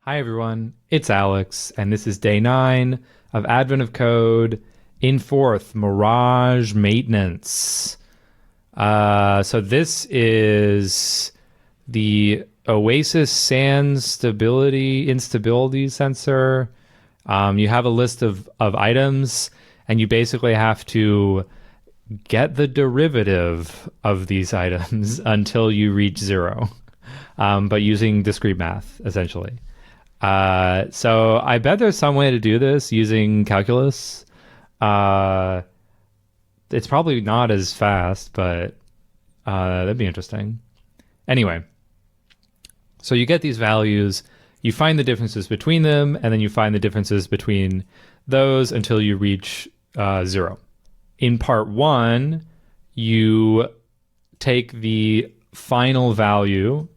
Hi everyone, it's Alex, and this is day 9 of Advent of Code in fourth, Mirage Maintenance. So this is the Oasis Sand Instability Sensor. You have a list of items, and you basically have to get the derivative of these items until you reach 0, but using discrete math, essentially. So I bet there's some way to do this using calculus. It's probably not as fast, but that'd be interesting. Anyway, so you get these values, you find the differences between them, and then you find the differences between those until you reach 0. In part 1, you take the final value,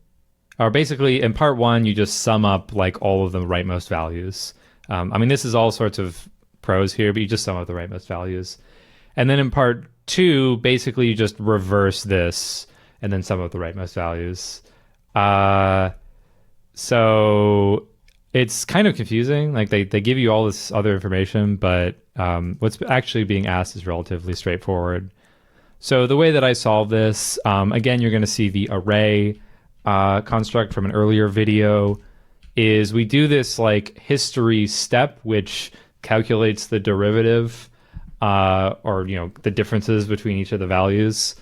or basically in part 1, you just sum up like all of the rightmost values. I mean, this is all sorts of prose here, but you just sum up the rightmost values. And then in part 2, basically you just reverse this and then sum up the rightmost values. So it's kind of confusing. Like they give you all this other information, but what's actually being asked is relatively straightforward. So the way that I solve this, again, you're going to see the array construct from an earlier video, is we do this like history step, which calculates the derivative or the differences between each of the values,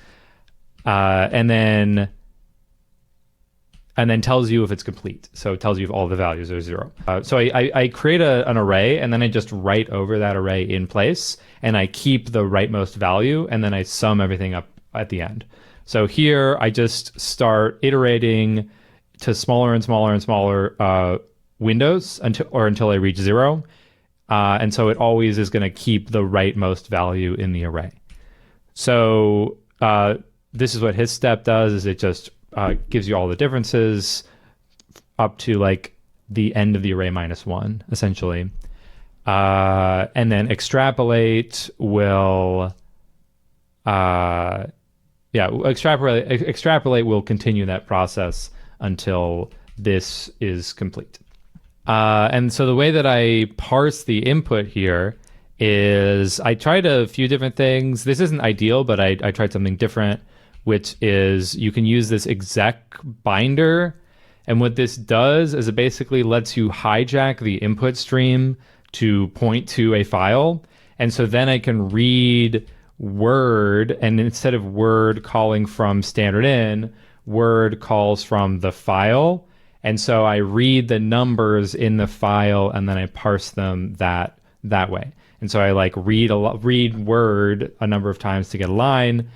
and then tells you if it's complete. So it tells you if all the values are 0. So I create an array, and then I just write over that array in place, and I keep the rightmost value, and then I sum everything up at the end. So here I just start iterating to smaller and smaller and smaller windows until I reach 0. And so it always is going to keep the rightmost value in the array. So this is what his step does, is it just gives you all the differences up to like the end of the array minus 1, essentially. And then extrapolate will... extrapolate will continue that process until this is complete. And so the way that I parse the input here is I tried a few different things. This isn't ideal, but I tried something different, which is you can use this exec binder. And what this does is it basically lets you hijack the input stream to point to a file. And so then I can read Word, and instead of Word calling from standard in, Word calls from the file. And so I read the numbers in the file, and then I parse them that way. And so I like read Word a number of times to get a line,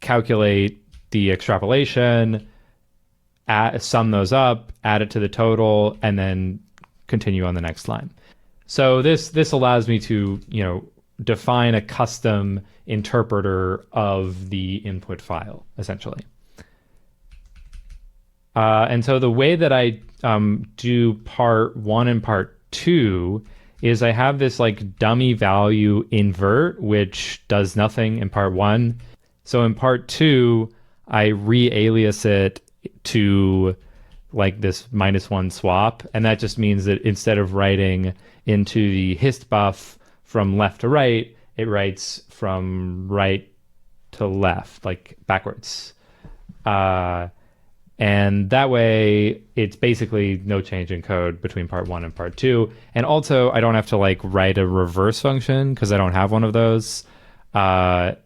calculate the extrapolation, sum those up, add it to the total, and then continue on the next line. So this allows me to, define a custom interpreter of the input file, essentially. And so the way that I do part 1 and part 2 is I have this like dummy value invert, which does nothing in part 1. So in part 2, I re-alias it to like this -1 swap. And that just means that instead of writing into the hist buff from left to right, it writes from right to left, like backwards. And that way, it's basically no change in code between part 1 and part 2. And also, I don't have to like write a reverse function because I don't have one of those. And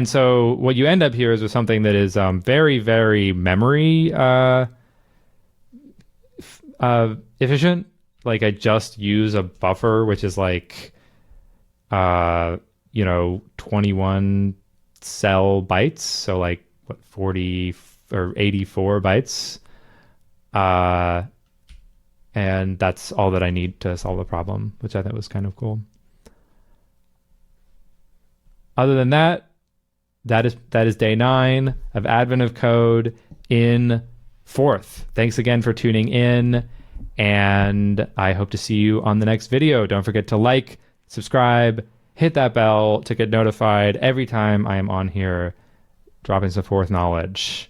so what you end up here is with something that is very, very memory efficient. Like I just use a buffer, which is like, 21 cell bytes. So like 40 or 84 bytes. And that's all that I need to solve the problem, which I thought was kind of cool. Other than that, that is day 9 of Advent of Code in fourth. Thanks again for tuning in, and I hope to see you on the next video. Don't forget to like, subscribe, hit that bell to get notified every time I am on here dropping some fourth knowledge.